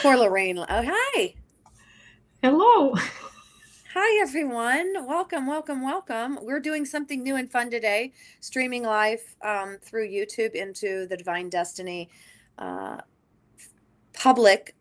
Poor Lorraine. Oh, hi. Hello. Hi, everyone. Welcome, welcome, welcome. We're doing something new and fun today, streaming live through YouTube into the Divine Destiny uh, public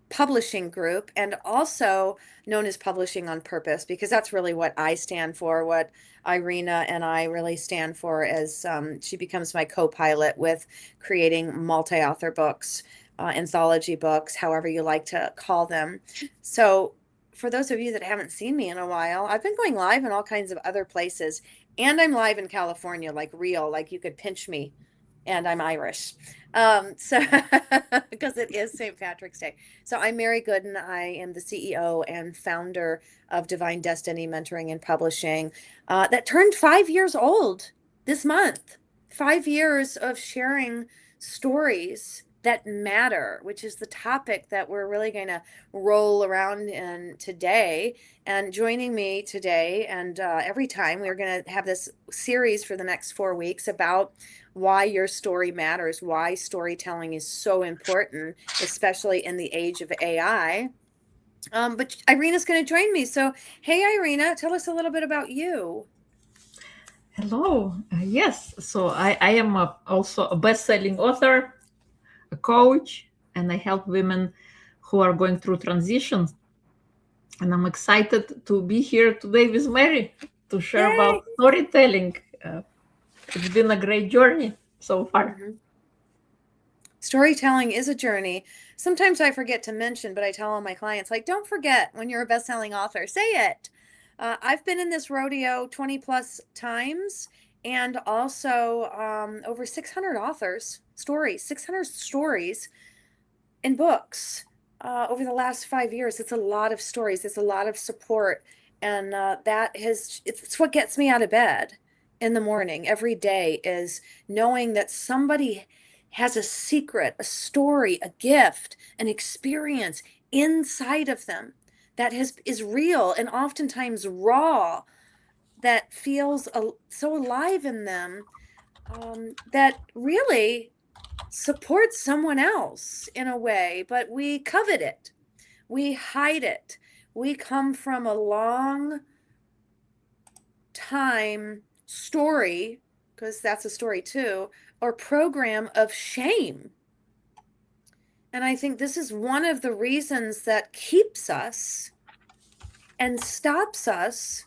publishing group, and also known as Publishing on Purpose, because that's really what I stand for, what Irina and I really stand for as she becomes my co-pilot with creating multi-author books, anthology books, however you like to call them. So for those of you that haven't seen me in a while, I've been going live in all kinds of other places, and I'm live in California, like real, like you could pinch me, and I'm Irish. So because it is St. Patrick's Day. So I'm Mary Gooden. I am the CEO and founder of Divine Destiny Mentoring and Publishing, that turned 5 years old this month. 5 years of sharing stories that matter, which is the topic that we're really going to roll around in today. And joining me today and every time, we're going to have this series for the next 4 weeks about why your story matters, why storytelling is so important, especially in the age of AI. But Irina's going to join me. So, hey, Irina, tell us a little bit about you. Hello. Yes. So I am also a best-selling author, a coach, and I help women who are going through transitions. And I'm excited to be here today with Mary to share Yay! about storytelling. It's been a great journey so far. Mhm. Storytelling is a journey. Sometimes I forget to mention, but I tell all my clients, like, don't forget when you're a best-selling author, say it. I've been in this rodeo 20 plus times, and also over 600 authors, stories, 600 stories in books over the last 5 years. It's a lot of stories, it's a lot of support. And it's what gets me out of bed in the morning every day, is knowing that somebody has a secret, a story, a gift, an experience inside of them that is real and oftentimes raw, that feels so alive in them, that really supports someone else in a way, but we covet it, we hide it. We come from a long time story, because that's a story too, or program of shame. And I think this is one of the reasons that keeps us and stops us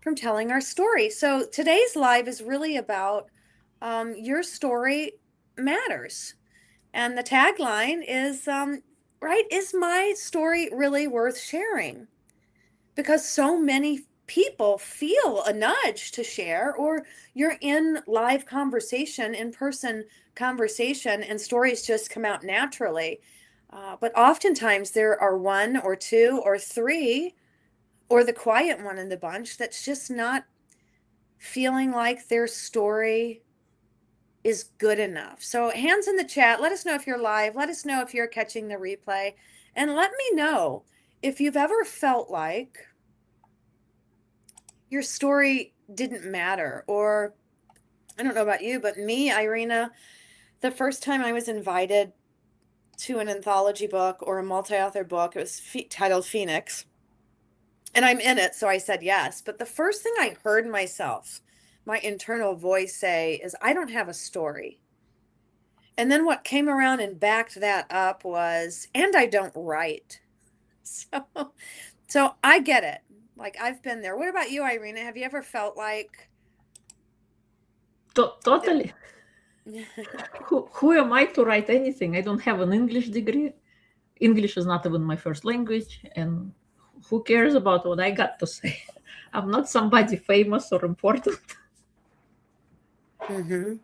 from telling our story. So today's live is really about your story matters. And the tagline is, right, is my story really worth sharing? Because so many people feel a nudge to share, or you're in live conversation, in person conversation, and stories just come out naturally. But oftentimes there are one or two or three, or the quiet one in the bunch, that's just not feeling like their story is good enough. So, hands in the chat, let us know if you're live, let us know if you're catching the replay, and let me know if you've ever felt like your story didn't matter. Or I don't know about you, but me, Irina, the first time I was invited to an anthology book or a multi-author book, it was titled Phoenix, and I'm in it, so I said yes. But the first thing I heard myself, my internal voice say, is, I don't have a story. And then what came around and backed that up was, and I don't write. So, so I get it. Like, I've been there. What about you, Irina? Have you ever felt like that? Totally. Who am I to write anything? I don't have an English degree. English is not even my first language. And who cares about what I got to say? I'm not somebody famous or important. Hmm.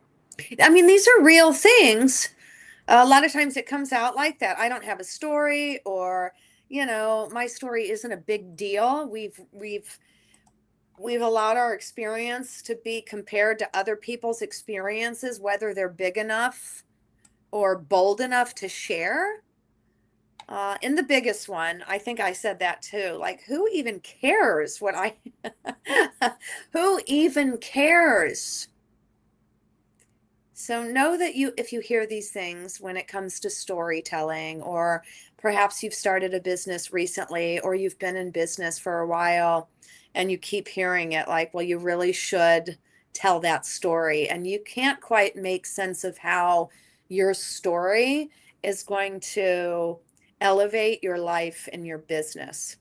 I mean, these are real things. A lot of times it comes out like that. I don't have a story, or, my story isn't a big deal. We've allowed our experience to be compared to other people's experiences, whether they're big enough or bold enough to share. In the biggest one, I think I said that too. Like, who even cares what I, who even cares? So know that if you hear these things when it comes to storytelling, or perhaps you've started a business recently, or you've been in business for a while and you keep hearing it like, well, you really should tell that story. And you can't quite make sense of how your story is going to elevate your life and your business.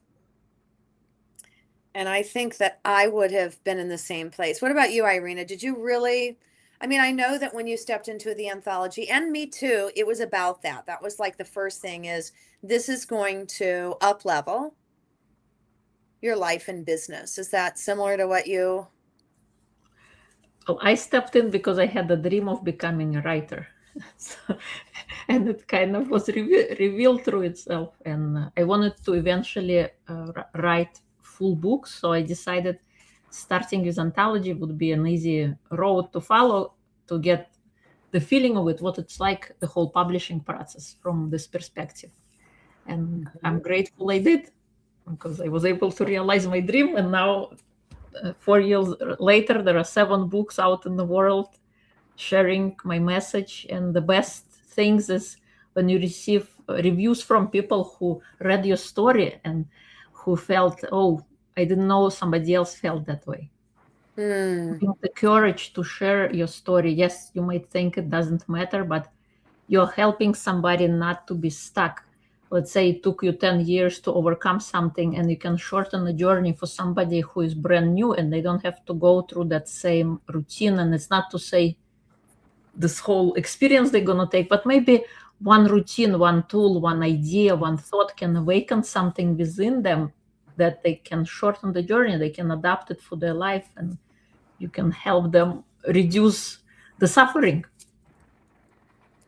And I think that I would have been in the same place. What about you, Irina? Did you really? I mean, I know that when you stepped into the anthology, and me too, it was about that. That was like the first thing is this is going to up level your life and business. Is that similar to what you? Well, I stepped in because I had the dream of becoming a writer. So, and it kind of was revealed through itself. And I wanted to eventually write full books. So I decided starting with anthology would be an easy road to follow to get the feeling of it, what it's like, the whole publishing process from this perspective. And I'm grateful I did because I was able to realize my dream. And now, 4 years later, there are 7 books out in the world sharing my message. And the best things is when you receive reviews from people who read your story and who felt, oh, I didn't know somebody else felt that way. Hmm. Having the courage to share your story. Yes, you might think it doesn't matter, but you're helping somebody not to be stuck. Let's say it took you 10 years to overcome something, and you can shorten the journey for somebody who is brand new and they don't have to go through that same routine. And it's not to say this whole experience they're going to take, but maybe one routine, one tool, one idea, one thought can awaken something within them that they can shorten the journey, they can adapt it for their life, and you can help them reduce the suffering.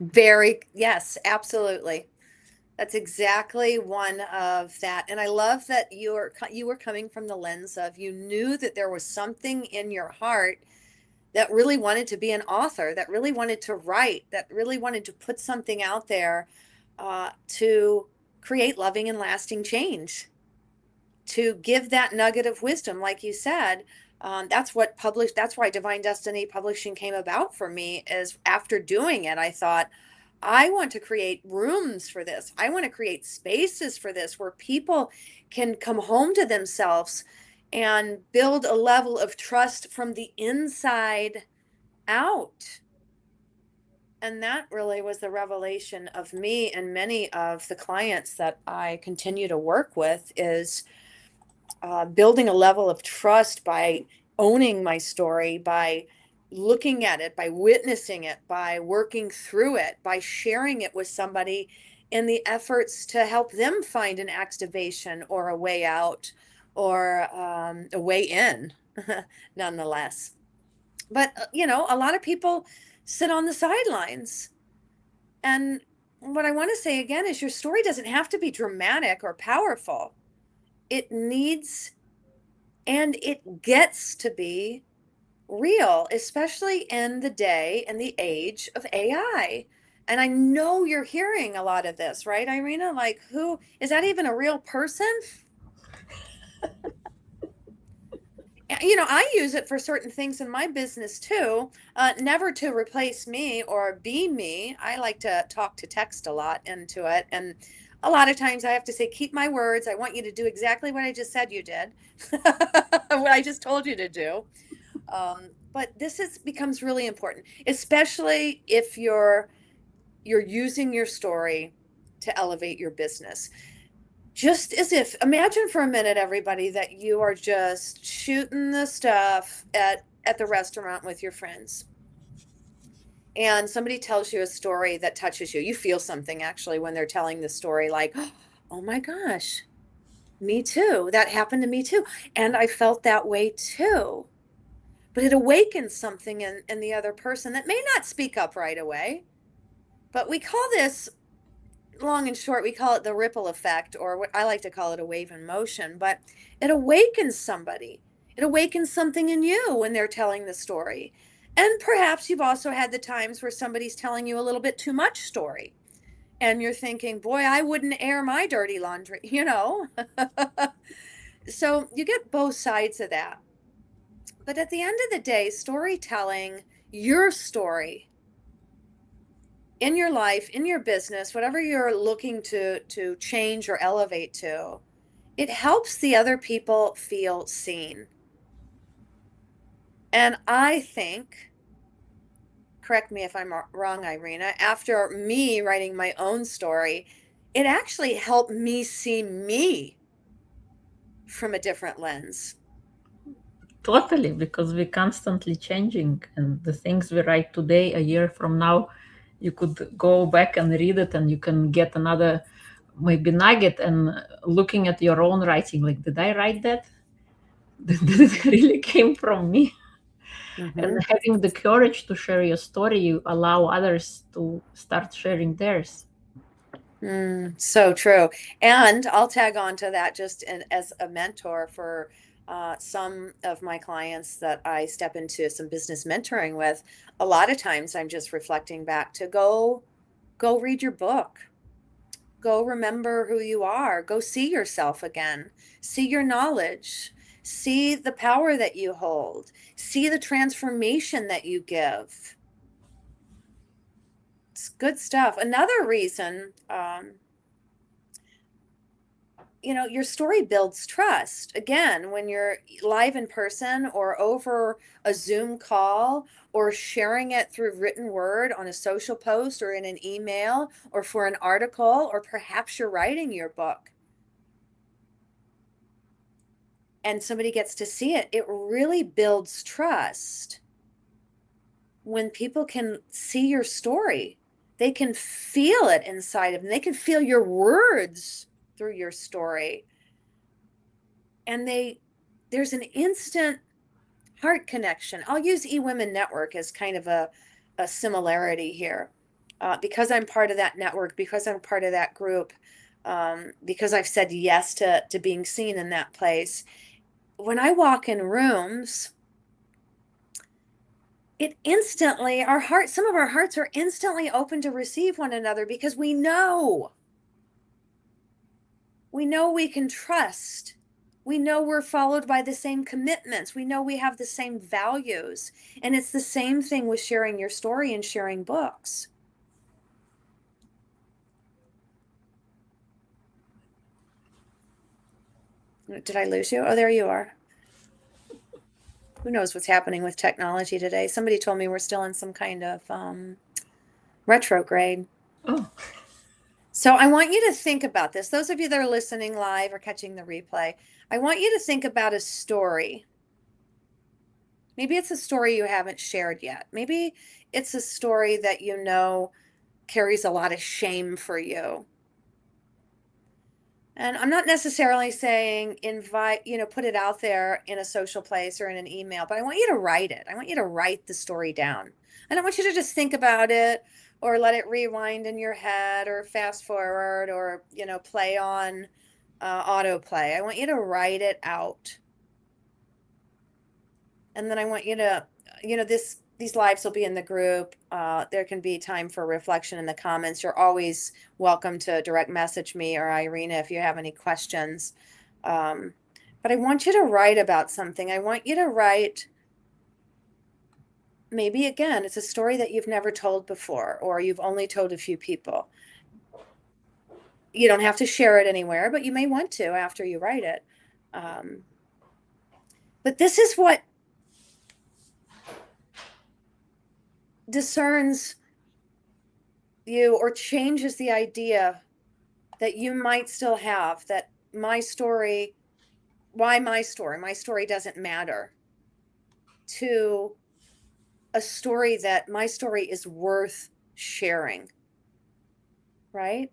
Very, yes, absolutely. That's exactly one of that. And I love that you were coming from the lens of you knew that there was something in your heart that really wanted to be an author, that really wanted to write, that really wanted to put something out there to create loving and lasting change, to give that nugget of wisdom, like you said. That's why Divine Destiny Publishing came about for me. Is after doing it, I thought, I want to create rooms for this. I want to create spaces for this where people can come home to themselves and build a level of trust from the inside out. And that really was the revelation of me and many of the clients that I continue to work with is building a level of trust by owning my story, by looking at it, by witnessing it, by working through it, by sharing it with somebody in the efforts to help them find an activation or a way out or a way in, nonetheless. But, a lot of people sit on the sidelines. And what I want to say again is your story doesn't have to be dramatic or powerful. It needs and it gets to be real, especially in the day and the age of AI. And I know you're hearing a lot of this, right, Irina? Like, who is that even a real person? I use it for certain things in my business too, never to replace me or be me. I like to talk to text a lot into it. And a lot of times I have to say, keep my words. I want you to do exactly what I just said you did, what I just told you to do. But becomes really important, especially if you're using your story to elevate your business. Just as if, imagine for a minute, everybody, that you are just shooting the stuff at the restaurant with your friends, and somebody tells you a story that touches you. You feel something actually when they're telling the story, like, oh my gosh, me too. That happened to me too, and I felt that way too. But it awakens something in the other person that may not speak up right away. But we call this, long and short, we call it the ripple effect, or what I like to call it, a wave in motion. But it awakens somebody. It awakens something in you when they're telling the story. And perhaps you've also had the times where somebody's telling you a little bit too much story. And you're thinking, boy, I wouldn't air my dirty laundry. So you get both sides of that. But at the end of the day, storytelling, your story, in your life, in your business, whatever you're looking to change or elevate to, it helps the other people feel seen. And I think, correct me if I'm wrong, Irina, after me writing my own story, it actually helped me see me from a different lens. Totally, because we're constantly changing, and the things we write today, a year from now, you could go back and read it, and you can get another maybe nugget. And looking at your own writing, like, did I write that? Did it really came from me? And Mm-hmm. having the courage to share your story, you allow others to start sharing theirs. So true. And I'll tag on to that just as a mentor for some of my clients that I step into some business mentoring with. A lot of times I'm just reflecting back to go read your book. Go remember who you are. Go see yourself again. See your knowledge. See the power that you hold. See the transformation that you give. It's good stuff. Another reason, your story builds trust. Again, when you're live in person or over a Zoom call or sharing it through written word on a social post or in an email or for an article, or perhaps you're writing your book and somebody gets to see it, it really builds trust when people can see your story. They can feel it inside of them. They can feel your words through your story. And there's an instant heart connection. I'll use eWomen Network as kind of a similarity here. Because I'm part of that network, because I'm part of that group, because I've said yes to being seen in that place. When I walk in rooms, it instantly, some of our hearts are instantly open to receive one another because we know we can trust. We know we're followed by the same commitments. We know we have the same values. And it's the same thing with sharing your story and sharing books. Did I lose you? Oh, there you are. Who knows what's happening with technology today? Somebody told me we're still in some kind of retrograde. Oh, So I want you to think about this. Those of you that are listening live or catching the replay, I want you to think about a story. Maybe it's a story you haven't shared yet. Maybe it's a story that you know carries a lot of shame for you. And I'm not necessarily saying put it out there in a social place or in an email, but I want you to write it. I want you to write the story down. I don't want you to just think about it or let it rewind in your head or fast forward or, play on autoplay. I want you to write it out. And then I want you to, these lives will be in the group. There can be time for reflection in the comments. You're always welcome to direct message me or Irina if you have any questions. But I want you to write about something. I want you to write, maybe again, it's a story that you've never told before, or you've only told a few people. You don't have to share it anywhere, but you may want to after you write it. But this is what discerns you or changes the idea that you might still have that my story doesn't matter, to a story that my story is worth sharing, right?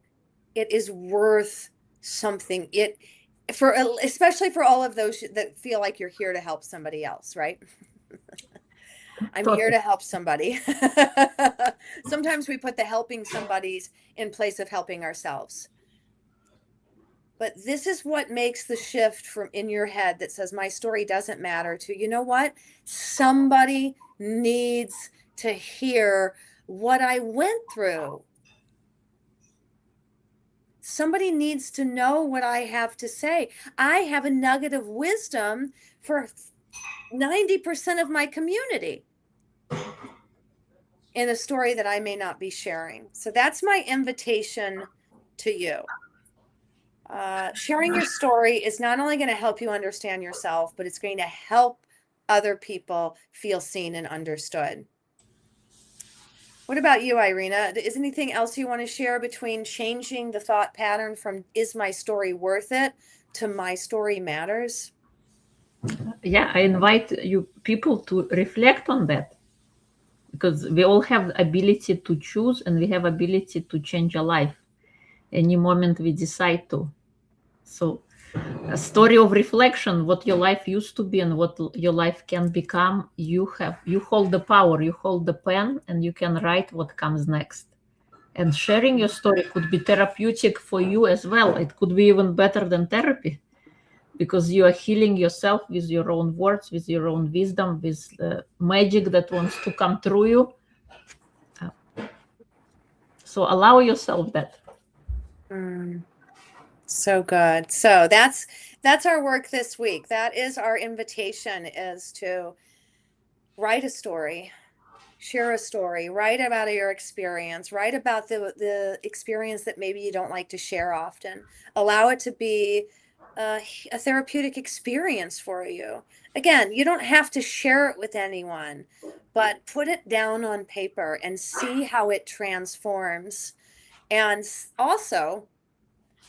It is worth something. Especially for all of those that feel like you're here to help somebody else, right? I'm here totally. to help somebody. Sometimes we put the helping somebody's in place of helping ourselves. But this is what makes the shift from in your head that says my story doesn't matter to, you know what? Somebody needs to hear what I went through. Somebody needs to know what I have to say. I have a nugget of wisdom for 90% of my community. in a story that I may not be sharing. So that's my invitation to you. Sharing your story is not only going to help you understand yourself, but it's going to help other people feel seen and understood. What about you, Irina? Is anything else you want to share between changing the thought pattern from "is my story worth it" to "my story matters"? Yeah, I invite you people to reflect on that, because we all have the ability to choose, and we have ability to change a life any moment we decide to. So a story of reflection, what your life used to be and what your life can become. You hold the power, you hold the pen, and you can write what comes next. And sharing your story could be therapeutic for you as well. It could be even better than therapy, because you are healing yourself with your own words, with your own wisdom, with the magic that wants to come through you. So allow yourself that. Mm, so good. So that's our work this week. That is our invitation, is to write a story, share a story, write about your experience, write about the experience that maybe you don't like to share often. Allow it to be a therapeutic experience for you. Again, you don't have to share it with anyone, but put it down on paper and see how it transforms. And also,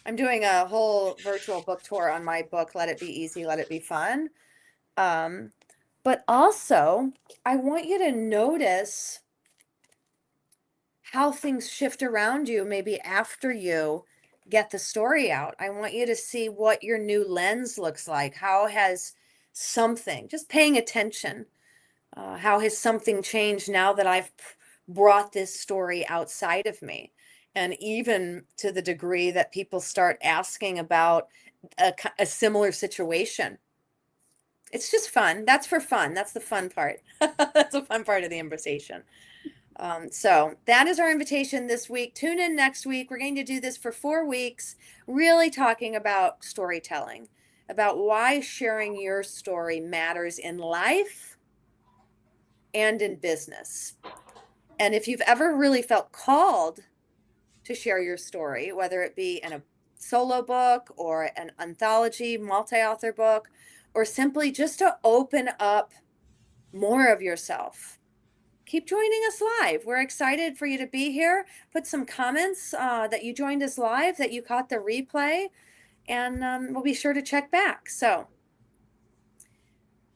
I'm doing a whole virtual book tour on my book, Let It Be Easy, Let It Be Fun. Um, but also, I want you to notice how things shift around you maybe after you get the story out. I want you to see what your new lens looks like. How has something, just paying attention, how has something changed now that I've brought this story outside of me? And even to the degree that people start asking about a similar situation. It's just fun. That's for fun. That's the fun part. That's the fun part of the invitation. So that is our invitation this week. Tune in next week. We're going to do this for 4 weeks, really talking about storytelling, about why sharing your story matters in life and in business. And if you've ever really felt called to share your story, whether it be in a solo book or an anthology, multi author book, or simply just to open up more of yourself, keep joining us live. We're excited for you to be here. Put some comments that you joined us live, that you caught the replay, and we'll be sure to check back. So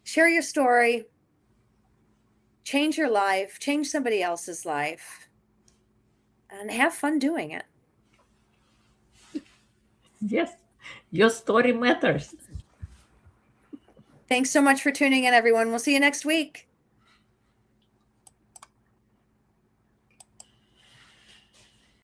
share your story, change your life, change somebody else's life, and have fun doing it. Yes, your story matters. Thanks so much for tuning in, everyone. We'll see you next week.